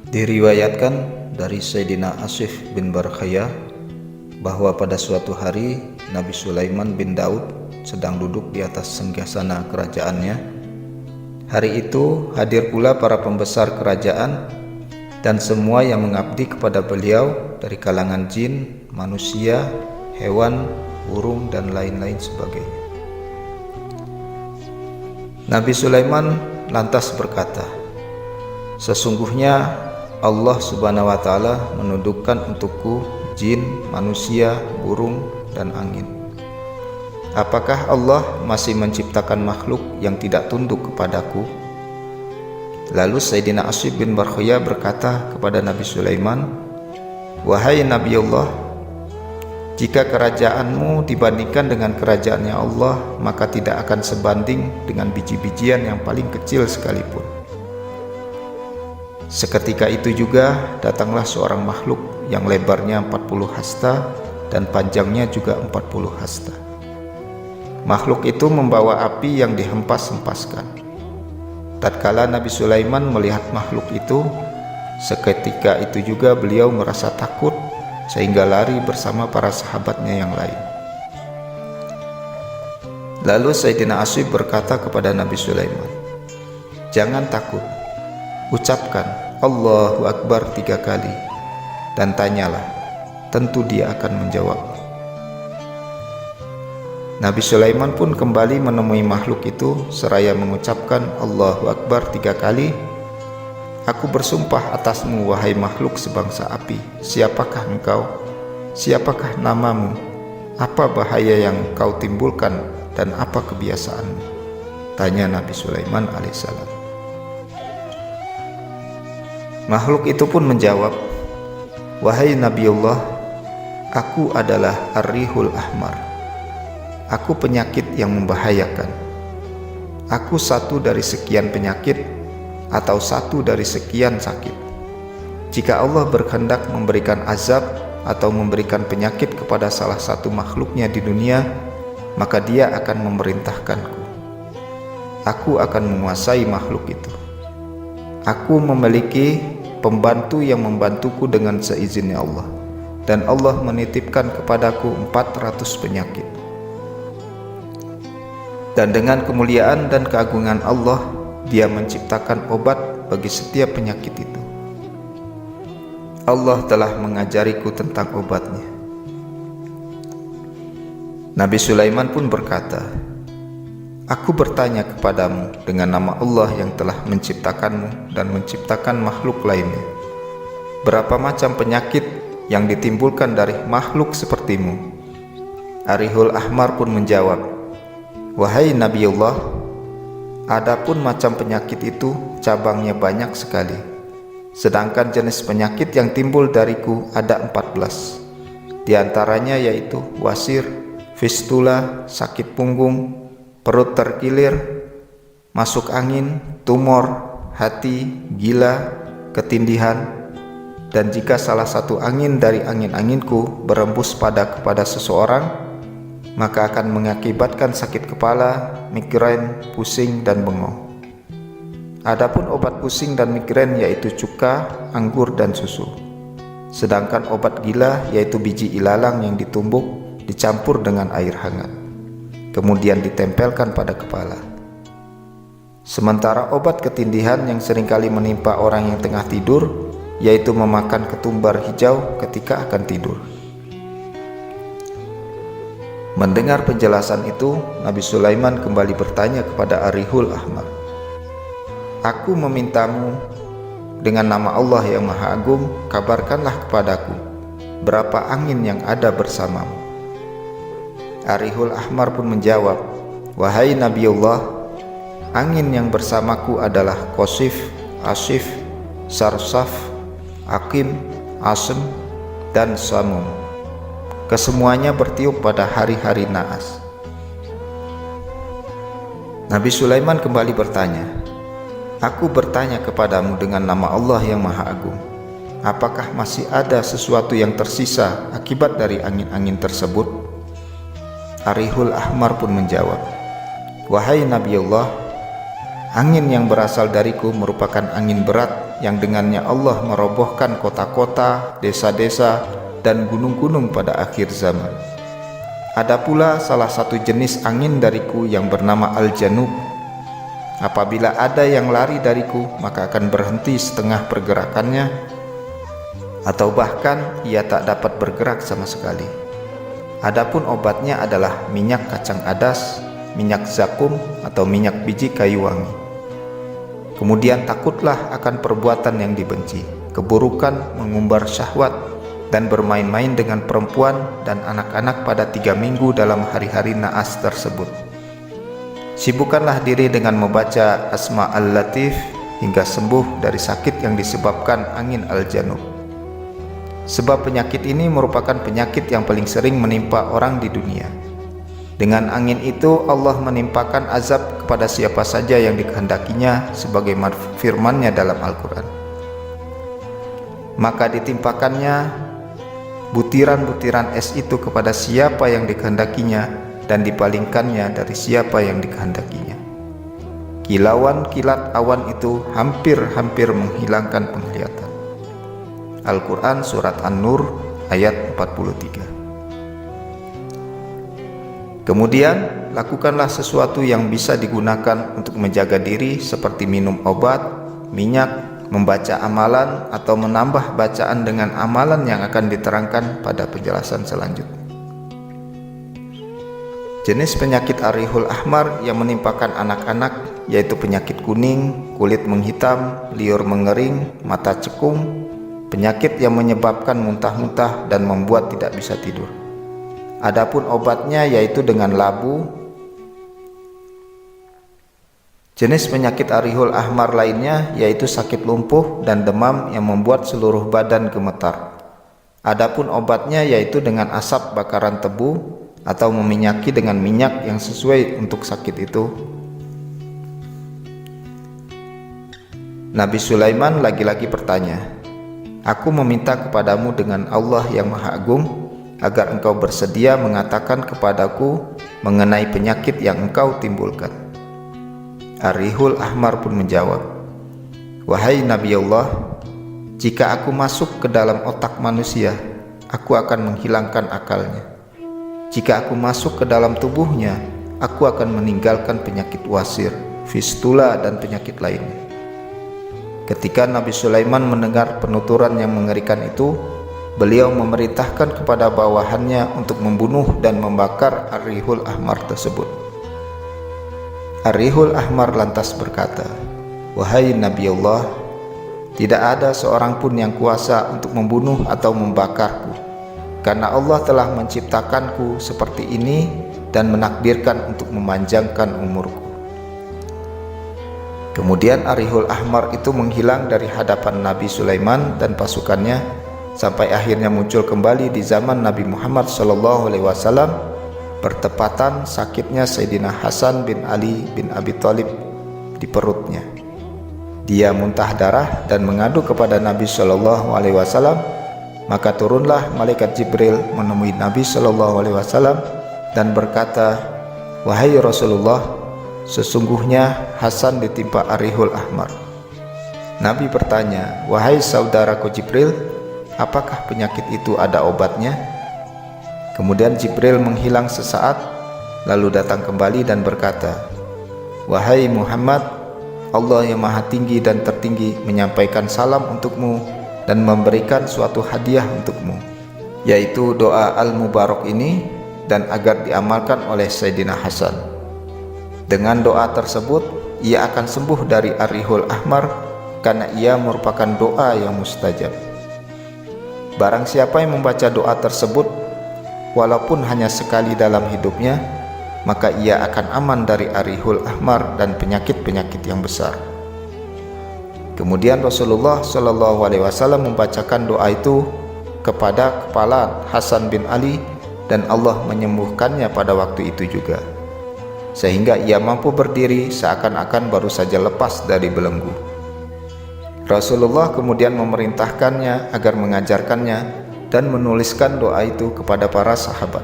Diriwayatkan dari Sayyidina Asif bin Barkhaya bahwa pada suatu hari Nabi Sulaiman bin Daud sedang duduk di atas singgasana kerajaannya. Hari itu hadir pula para pembesar kerajaan dan semua yang mengabdi kepada beliau dari kalangan jin, manusia, hewan, burung, dan lain-lain sebagainya. Nabi Sulaiman lantas berkata, "Sesungguhnya Allah Subhanahu wa Ta'ala menundukkan untukku jin, manusia, burung, dan angin. Apakah Allah masih menciptakan makhluk yang tidak tunduk kepadaku?" Lalu Sayyidina Asif bin Barkhaya berkata kepada Nabi Sulaiman, "Wahai Nabi Allah, jika kerajaanmu dibandingkan dengan kerajaannya Allah, maka tidak akan sebanding dengan biji-bijian yang paling kecil sekalipun." Seketika itu juga datanglah seorang makhluk yang lebarnya 40 hasta dan panjangnya juga 40 hasta. Makhluk itu membawa api yang dihempas-hempaskan. Tatkala Nabi Sulaiman melihat makhluk itu, seketika itu juga beliau merasa takut sehingga lari bersama para sahabatnya yang lain. Lalu Sayyidina Asif berkata kepada Nabi Sulaiman, "Jangan takut, ucapkan Allahu Akbar 3 kali dan tanyalah, tentu dia akan menjawab." Nabi Sulaiman pun kembali menemui makhluk itu seraya mengucapkan Allahu Akbar 3 kali. "Aku bersumpah atasmu, wahai makhluk sebangsa api, siapakah engkau? Siapakah namamu? Apa bahaya yang kau timbulkan dan apa kebiasaanmu?" tanya Nabi Sulaiman alaihissalam. Makhluk itu pun menjawab, "Wahai Nabi Allah, aku adalah Ar-Rihul Ahmar. Aku penyakit yang membahayakan. Aku satu dari sekian penyakit atau satu dari sekian sakit. Jika Allah berkehendak memberikan azab atau memberikan penyakit kepada salah satu makhluknya di dunia, maka dia akan memerintahkanku. Aku akan menguasai makhluk itu. Aku memiliki pembantu yang membantuku dengan seizinnya Allah, dan Allah menitipkan kepadaku 400 penyakit. Dan dengan kemuliaan dan keagungan Allah, Dia menciptakan obat bagi setiap penyakit itu. Allah telah mengajariku tentang obatnya." Nabi Sulaiman pun berkata, "Aku bertanya kepadamu dengan nama Allah yang telah menciptakanmu dan menciptakan makhluk lainnya. Berapa macam penyakit yang ditimbulkan dari makhluk sepertimu?" Ar-Rihul Ahmar pun menjawab, "Wahai Nabi Allah, adapun macam penyakit itu cabangnya banyak sekali. Sedangkan jenis penyakit yang timbul dariku ada 14. Di antaranya yaitu wasir, fistula, sakit punggung, perut terkilir, masuk angin, tumor, hati, gila, ketindihan, dan jika salah satu angin dari angin-anginku berembus kepada seseorang, maka akan mengakibatkan sakit kepala, migrain, pusing, dan bengong. Adapun obat pusing dan migrain yaitu cuka, anggur, dan susu. Sedangkan obat gila yaitu biji ilalang yang ditumbuk dicampur dengan air hangat, kemudian ditempelkan pada kepala. Sementara obat ketindihan yang seringkali menimpa orang yang tengah tidur yaitu memakan ketumbar hijau ketika akan tidur." Mendengar penjelasan itu, Nabi Sulaiman kembali bertanya kepada Ar-Rihul Ahmar, "Aku memintamu dengan nama Allah yang Maha Agung, kabarkanlah kepadaku berapa angin yang ada bersamamu." Ar-Rihul Ahmar pun menjawab, "Wahai Nabi Allah, angin yang bersamaku adalah Qasif, Asif, Sarsaf, Aqim, Asem, dan Samum. Kesemuanya bertiup pada hari-hari naas." Nabi Sulaiman kembali bertanya, "Aku bertanya kepadamu dengan nama Allah yang Maha Agung, apakah masih ada sesuatu yang tersisa akibat dari angin-angin tersebut?" Ar-Rihul Ahmar pun menjawab, "Wahai Nabi Allah, angin yang berasal dariku merupakan angin berat yang dengannya Allah merobohkan kota-kota, desa-desa, dan gunung-gunung pada akhir zaman. Ada pula salah satu jenis angin dariku yang bernama Al-Janub. Apabila ada yang lari dariku, maka akan berhenti setengah pergerakannya, atau bahkan ia tak dapat bergerak sama sekali. Adapun obatnya adalah minyak kacang adas, minyak zakum, atau minyak biji kayu wangi. Kemudian takutlah akan perbuatan yang dibenci, keburukan, mengumbar syahwat, dan bermain-main dengan perempuan dan anak-anak pada 3 minggu dalam hari-hari naas tersebut. Sibukkanlah diri dengan membaca Asma Al-Latif hingga sembuh dari sakit yang disebabkan angin Al-Janub. Sebab penyakit ini merupakan penyakit yang paling sering menimpa orang di dunia. Dengan angin itu Allah menimpakan azab kepada siapa saja yang dikehendakinya sebagaimana firman-Nya dalam Al-Quran. Maka ditimpakannya butiran-butiran es itu kepada siapa yang dikehendakinya dan dipalingkannya dari siapa yang dikehendakinya. Kilauan kilat awan itu hampir-hampir menghilangkan penglihatan. Al-Quran Surat An-Nur ayat 43. Kemudian, lakukanlah sesuatu yang bisa digunakan untuk menjaga diri seperti minum obat, minyak, membaca amalan, atau menambah bacaan dengan amalan yang akan diterangkan pada penjelasan selanjutnya. Jenis penyakit Ar-Rihul Ahmar yang menimpakan anak-anak yaitu penyakit kuning, kulit menghitam, liur mengering, mata cekung, penyakit yang menyebabkan muntah-muntah dan membuat tidak bisa tidur. Adapun obatnya yaitu dengan labu. Jenis penyakit Ar-Rihul Ahmar lainnya yaitu sakit lumpuh dan demam yang membuat seluruh badan gemetar. Adapun obatnya yaitu dengan asap bakaran tebu atau meminyaki dengan minyak yang sesuai untuk sakit itu. Nabi Sulaiman lagi-lagi bertanya, "Aku meminta kepadamu dengan Allah yang Maha Agung agar engkau bersedia mengatakan kepadaku mengenai penyakit yang engkau timbulkan." Ar-Rihul Ahmar pun menjawab, "Wahai Nabi Allah, jika aku masuk ke dalam otak manusia, aku akan menghilangkan akalnya. Jika aku masuk ke dalam tubuhnya, aku akan meninggalkan penyakit wasir, fistula, dan penyakit lainnya." Ketika Nabi Sulaiman mendengar penuturan yang mengerikan itu, beliau memerintahkan kepada bawahannya untuk membunuh dan membakar Ar-Rihul Ahmar tersebut. Ar-Rihul Ahmar lantas berkata, "Wahai Nabi Allah, tidak ada seorang pun yang kuasa untuk membunuh atau membakarku, karena Allah telah menciptakanku seperti ini dan menakdirkan untuk memanjangkan umurku." Kemudian Ar-Rihul Ahmar itu menghilang dari hadapan Nabi Sulaiman dan pasukannya sampai akhirnya muncul kembali di zaman Nabi Muhammad SAW, bertepatan sakitnya Sayyidina Hasan bin Ali bin Abi Thalib di perutnya. Dia muntah darah dan mengadu kepada Nabi SAW, maka turunlah malaikat Jibril menemui Nabi SAW dan berkata, "Wahai Rasulullah, sesungguhnya Hasan ditimpa Ar-Rihul Ahmar." Nabi bertanya, "Wahai saudaraku Jibril, apakah penyakit itu ada obatnya?" Kemudian Jibril menghilang sesaat, lalu datang kembali dan berkata, "Wahai Muhammad, Allah yang Maha Tinggi dan Tertinggi menyampaikan salam untukmu dan memberikan suatu hadiah untukmu, yaitu doa Al-Mubarak ini, dan agar diamalkan oleh Sayyidina Hasan. Dengan doa tersebut, ia akan sembuh dari Ar-Rihul Ahmar karena ia merupakan doa yang mustajab. Barang siapa yang membaca doa tersebut walaupun hanya sekali dalam hidupnya, maka ia akan aman dari Ar-Rihul Ahmar dan penyakit-penyakit yang besar." Kemudian Rasulullah SAW membacakan doa itu kepada kepala Hasan bin Ali dan Allah menyembuhkannya pada waktu itu juga, sehingga ia mampu berdiri seakan-akan baru saja lepas dari belenggu. Rasulullah kemudian memerintahkannya agar mengajarkannya dan menuliskan doa itu kepada para sahabat.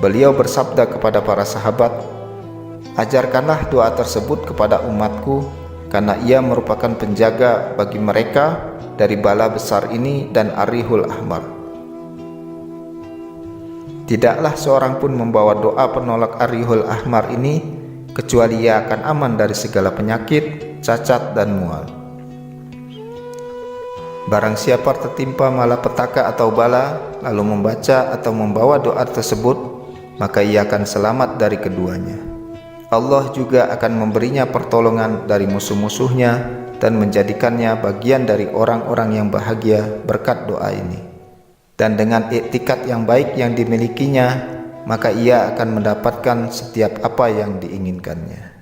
Beliau bersabda kepada para sahabat, "Ajarkanlah doa tersebut kepada umatku karena ia merupakan penjaga bagi mereka dari bala besar ini dan Ar-Rihul Ahmar. Tidaklah seorang pun membawa doa penolak Ar-Rihul Ahmar ini kecuali ia akan aman dari segala penyakit, cacat, dan mual. Barang siapa tertimpa malapetaka atau bala, lalu membaca atau membawa doa tersebut, maka ia akan selamat dari keduanya. Allah juga akan memberinya pertolongan dari musuh-musuhnya dan menjadikannya bagian dari orang-orang yang bahagia berkat doa ini. Dan dengan iktikad yang baik yang dimilikinya, maka ia akan mendapatkan setiap apa yang diinginkannya.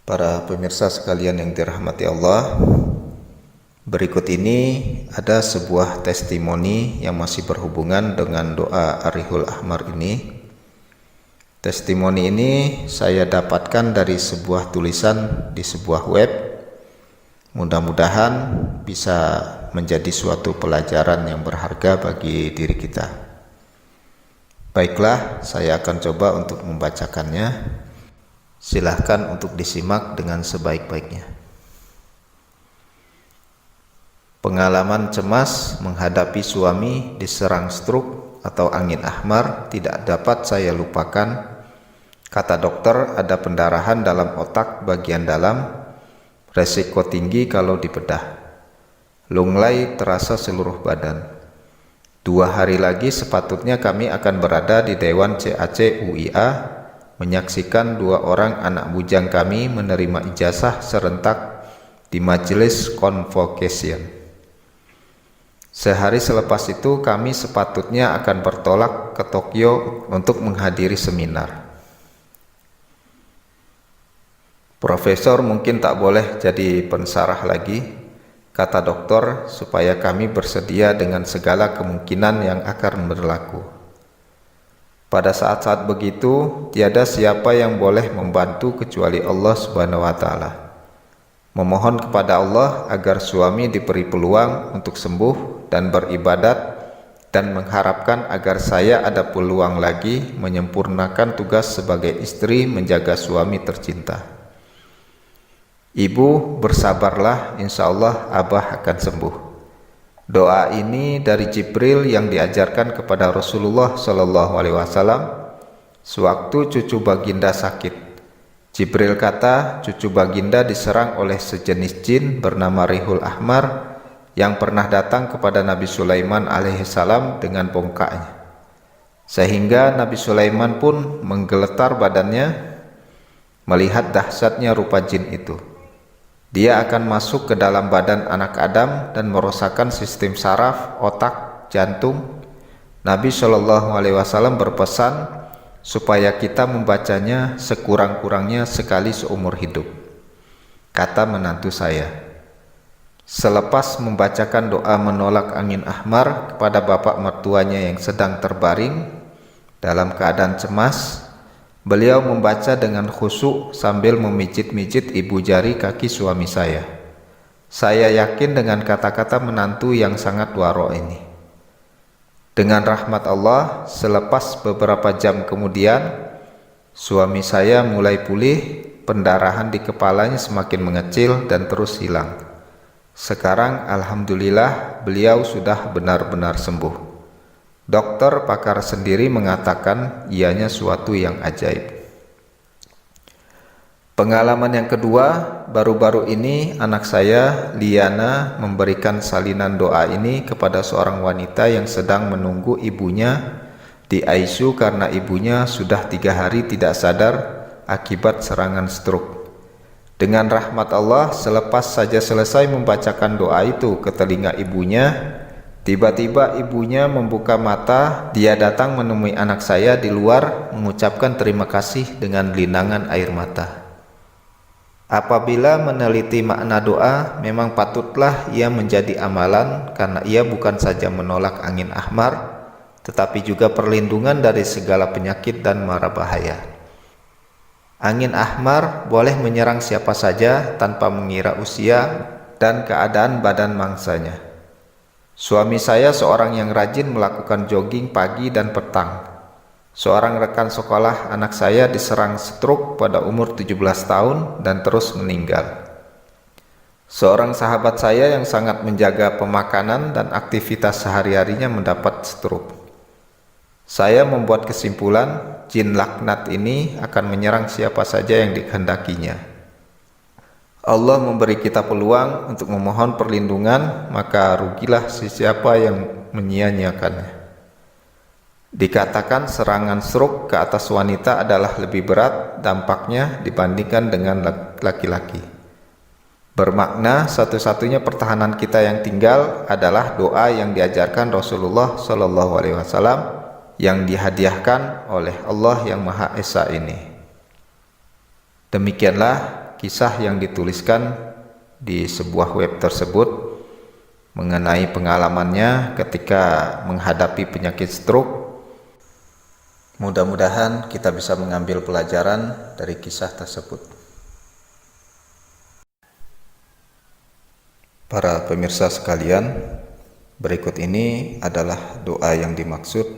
Para pemirsa sekalian yang dirahmati Allah, berikut ini ada sebuah testimoni yang masih berhubungan dengan doa Ar-Rihul Ahmar ini. Testimoni ini saya dapatkan dari sebuah tulisan di sebuah web. Mudah-mudahan bisa menjadi suatu pelajaran yang berharga bagi diri kita. Baiklah, saya akan coba untuk membacakannya. Silahkan untuk disimak dengan sebaik-baiknya. Pengalaman cemas menghadapi suami diserang stroke atau angin ahmar tidak dapat saya lupakan. Kata dokter, ada pendarahan dalam otak bagian dalam, resiko tinggi kalau dibedah. Lunglai terasa seluruh badan. 2 hari lagi sepatutnya kami akan berada di Dewan CAC UIA menyaksikan 2 orang anak bujang kami menerima ijazah serentak di majelis convocation. Sehari selepas itu kami sepatutnya akan bertolak ke Tokyo untuk menghadiri seminar. Profesor mungkin tak boleh jadi pensarah lagi, kata dokter, supaya kami bersedia dengan segala kemungkinan yang akan berlaku. Pada saat-saat begitu, tiada siapa yang boleh membantu kecuali Allah Subhanahu wa Ta'ala. Memohon kepada Allah agar suami diberi peluang untuk sembuh dan beribadat, dan mengharapkan agar saya ada peluang lagi menyempurnakan tugas sebagai istri menjaga suami tercinta. Ibu, bersabarlah, insya Allah Abah akan sembuh. Doa ini dari Jibril yang diajarkan kepada Rasulullah SAW sewaktu cucu baginda sakit. Jibril kata, cucu baginda diserang oleh sejenis jin bernama Rihul Ahmar yang pernah datang kepada Nabi Sulaiman alaihissalam dengan bongkaknya. Sehingga Nabi Sulaiman pun menggeletar badannya melihat dahsyatnya rupa jin itu. Dia akan masuk ke dalam badan anak Adam dan merosakkan sistem saraf, otak, jantung. Nabi SAW berpesan supaya kita membacanya sekurang-kurangnya sekali seumur hidup. Kata menantu saya. Selepas membacakan doa menolak angin ahmar kepada bapak mertuanya yang sedang terbaring dalam keadaan cemas, beliau membaca dengan khusyuk sambil memijit-mijit ibu jari kaki suami saya. Saya yakin dengan kata-kata menantu yang sangat waro ini. Dengan rahmat Allah, selepas beberapa jam kemudian, suami saya mulai pulih, pendarahan di kepalanya semakin mengecil dan terus hilang. Sekarang alhamdulillah beliau sudah benar-benar sembuh. Dokter pakar sendiri mengatakan ianya suatu yang ajaib. Pengalaman yang kedua, baru-baru ini anak saya, Liana, memberikan salinan doa ini kepada seorang wanita yang sedang menunggu ibunya di ICU karena ibunya sudah 3 hari tidak sadar akibat serangan stroke. Dengan rahmat Allah, selepas saja selesai membacakan doa itu ke telinga ibunya, tiba-tiba ibunya membuka mata. Dia datang menemui anak saya di luar, mengucapkan terima kasih dengan linangan air mata. Apabila meneliti makna doa, memang patutlah ia menjadi amalan karena ia bukan saja menolak angin ahmar, tetapi juga perlindungan dari segala penyakit dan mara bahaya. Angin ahmar boleh menyerang siapa saja tanpa mengira usia dan keadaan badan mangsanya. Suami saya seorang yang rajin melakukan jogging pagi dan petang. Seorang rekan sekolah anak saya diserang stroke pada umur 17 tahun dan terus meninggal. Seorang sahabat saya yang sangat menjaga pemakanan dan aktivitas sehari-harinya mendapat stroke. Saya membuat kesimpulan, jin laknat ini akan menyerang siapa saja yang dikehendakinya. Allah memberi kita peluang untuk memohon perlindungan, maka rugilah siapa yang menyia-nyiakannya. Dikatakan serangan stroke ke atas wanita adalah lebih berat dampaknya dibandingkan dengan laki-laki. Bermakna satu-satunya pertahanan kita yang tinggal adalah doa yang diajarkan Rasulullah SAW yang dihadiahkan oleh Allah yang Maha Esa ini. Demikianlah kisah yang dituliskan di sebuah web tersebut mengenai pengalamannya ketika menghadapi penyakit stroke. Mudah-mudahan kita bisa mengambil pelajaran dari kisah tersebut. Para pemirsa sekalian, berikut ini adalah doa yang dimaksud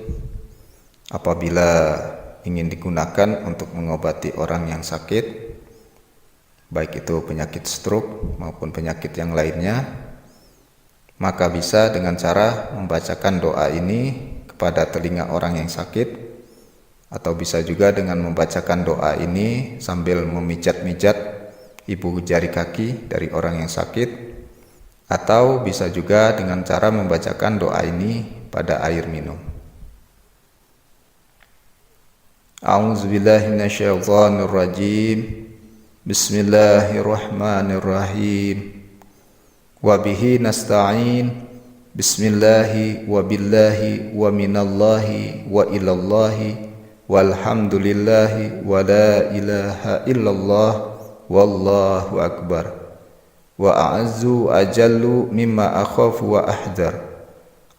apabila ingin digunakan untuk mengobati orang yang sakit, baik itu penyakit stroke maupun penyakit yang lainnya. Maka bisa dengan cara membacakan doa ini kepada telinga orang yang sakit, atau bisa juga dengan membacakan doa ini sambil memijat-mijat ibu jari kaki dari orang yang sakit, atau bisa juga dengan cara membacakan doa ini pada air minum. A'udzubillahi minasyaitonirrajim. Bismillahirrahmanirrahim. Wabihi nasta'in. Bismillahi wa billahi wa minallahi wa ilallahi walhamdulillahi wa la ilaha illallah wallahu akbar. Wa a'azzu ajallu mimma akhafu wa ahdar.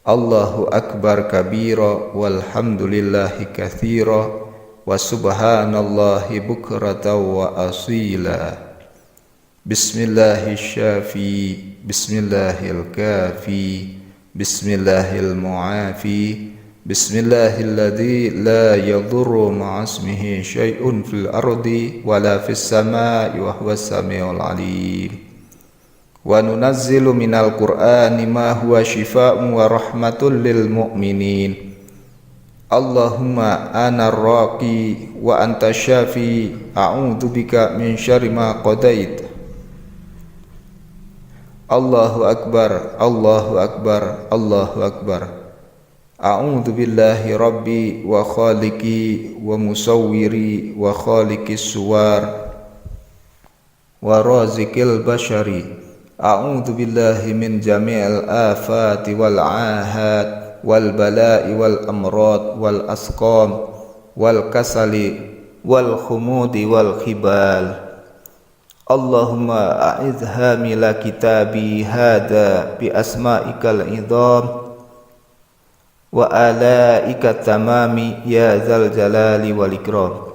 Allahu akbar kabira walhamdulillahi katsira wa subhanallahi bukratan wa asila. Bismillahil syafi, bismillahil kafi, bismillahil mu'afi, bismillahilladzi la yadurru ma'asmihi syai'un fil ardi wala fis samai wa huwas samiul alim. Wa nunazzilu minal qur'ani ma huwa shifaa'un wa rahmatul lil mu'minin. Allahumma ana raqi wa anta syafi, a'udzu bika min syarri ma qadait. Allahu akbar, Allahu akbar, Allahu akbar. A'udzu billahi rabbi wa khaliqi wa musawwiri wa khaliqis suwar wa raziqil bashari. A'udzu billahi min jami'il afati wal ahad wal bala'i wal amrad wal asqam wal kasali wal khumudi wal khibal. Allahumma a'idh hamila kitabi hada bi asma'ikal idham wa alaika tamami ya dzal jalali wal ikram.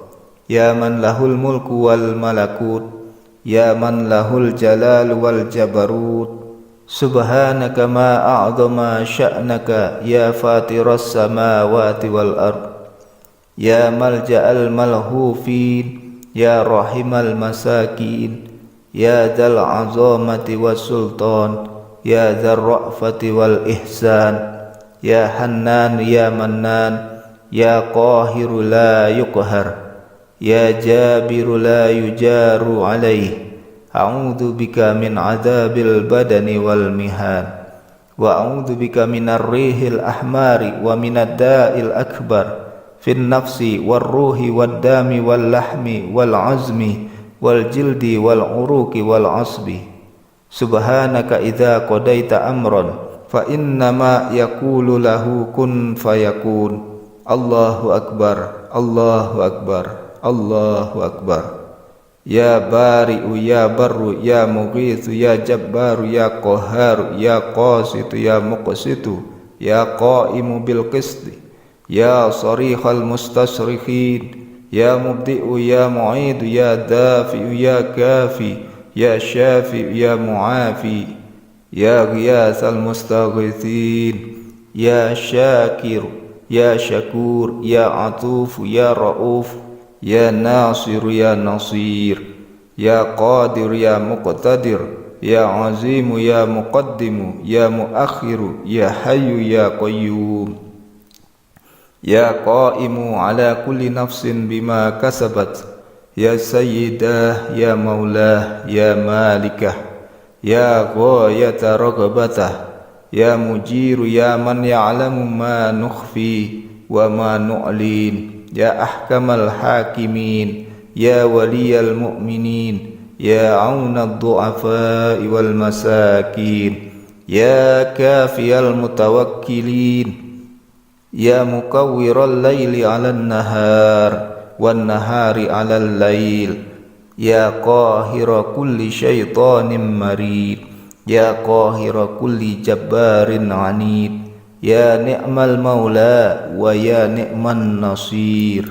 Ya man lahul mulku wal malakut, ya man lahul jalal wal jabarut. Subhanaka ma a'zama sya'naka ya fatiras samawati wal ard. Ya malja'al malhufin, ya rahimal masakin, ya dzal azamati was sultan, ya dzar ra'fati wal ihsan. Ya Hannan ya Mannan, ya Qahiru la yuqhar, ya Jabiru la yujaru alaih. A'udzu bika min adzabil badani wal mihan, wa a'udzu bika minar rihil ahmari wa minad da'il akbar fin nafsi war ruhi wad dami wal lahmi wal azmi wal jildi wal uruqi wal asbi. Subhanaka idza qadaita amran fa innama yaqulu lahu kun fayakun. Allahu akbar, Allahu akbar, Allahu akbar. Ya bari'u ya barru ya mughithu ya jabbaru ya qahharu ya qasitu ya muqsitu ya qa'imu bil qisti ya sarihal mustasrikhin ya mubdi'u ya mu'idu ya dafi'u ya kafi ya syafi'u ya mu'afi ya ghiyasal mustaghithin ya syakiru ya syakur, ya atuf, ya rauf, ya nasir, ya nasir, ya qadir, ya muqtadir, ya azimu, ya muqaddimu, ya muakhiru, ya hayyu, ya qayyum, ya qaimu ala kulli nafsin bima kasabat, ya sayyidah, ya maulah, ya malikah, ya ghayata raghabatah, ya mujiru, ya man ya'lamu ma nukhfi wa ma nu'lin, ya ahkamal hakimin, ya waliyal mu'minin, ya aunad du'afa wal masakin, ya kafiyal mutawakkilin, ya mukawwiral laili 'alan nahar wan nahari 'alal lail, ya qahira kulli syaitanin marid, ya qahira kulli jabbarin 'anid, ya ni'mal maula wa ya ni'man nasir,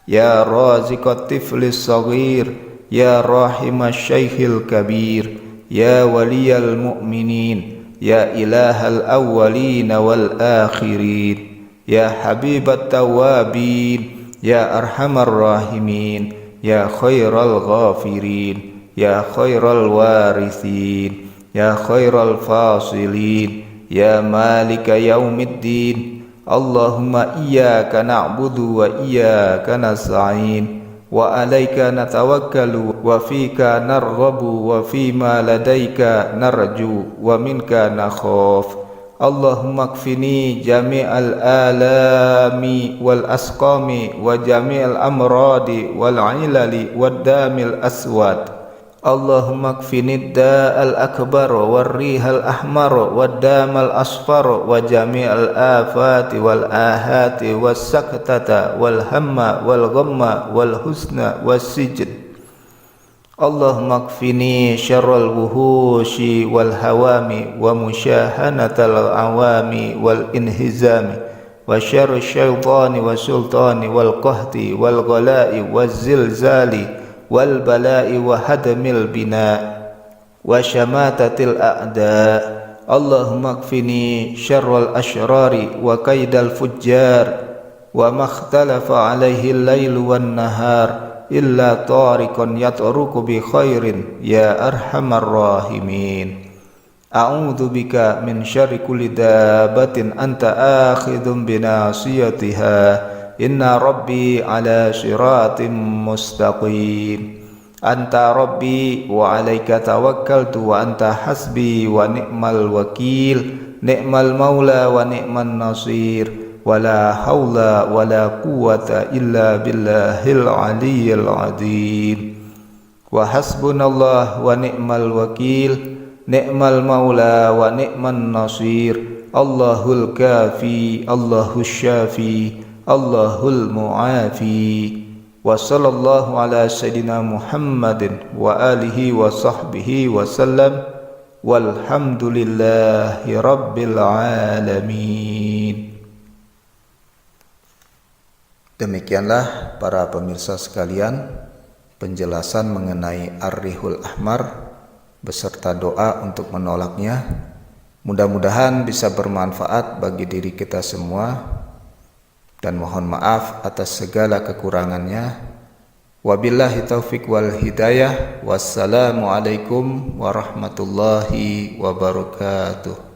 ya raziqat tiflis saghir, ya rahimasy syaikhil kabir, ya waliyal mu'minin, ya ilahal awwalin wal akhirin, ya habibat tawabin, ya arhamar rahimin, ya khairal ghafirin, ya khairal warithin, ya khairal fasilin, ya malika yaumiddin. Allahumma iyyaka na'budu wa iyyaka nasta'in, wa alaika natawakkalu wa fika narghabu wa fima ladaika narju wa minka nakhaf. Allahumma kfini jami'al alami wal asqami wa jami'al amradi wal ilali wad damil aswad. Allahumma kfini da'al akbar wal rihal ahmar wad damal asfar wa jami'al afati wal ahati was saktata wal hamma wal ghamma wal husna was sijid. Allahumma kfini syarral wuhushi wal hawami wa musyahanatal awami wal inhizami wa syarri syaitani wa sultani wal qahti wal ghalai waz zilzali wal balai wa hadmil bina wa syamatatil a'da. Allahumma kfini syarral asyrari wa kaidal fujjar wa makhtalafa alaihi al-lailu wan nahar illa tariqan yatruku bi khairin ya arhamar rahimin. A'udzu bika min syarri kulli dabatin anta akhidhum bi nasiyatiha, inna rabbi ala siratim mustaqim. Anta rabbi wa alaika tawakkaltu wa anta hasbi wa ni'mal wakil, ni'mal maula wa ni'man nasir. Wala haula wala quwwata illa billahil aliyyil azim. Wa hasbunallah wa ni'mal wakil, ni'mal maula wa ni'man nasir. Allahul kafi, Allahus syafi, Allahul muafi. Wa sallallahu ala sayyidina Muhammadin wa alihi wa sahbihi wa sallam. Walhamdulillahi rabbil alamin. Demikianlah para pemirsa sekalian penjelasan mengenai Ar-Rihul Ahmar beserta doa untuk menolaknya. Mudah-mudahan bisa bermanfaat bagi diri kita semua, dan mohon maaf atas segala kekurangannya. Wabillahi taufik wal hidayah. Wassalamualaikum warahmatullahi wabarakatuh.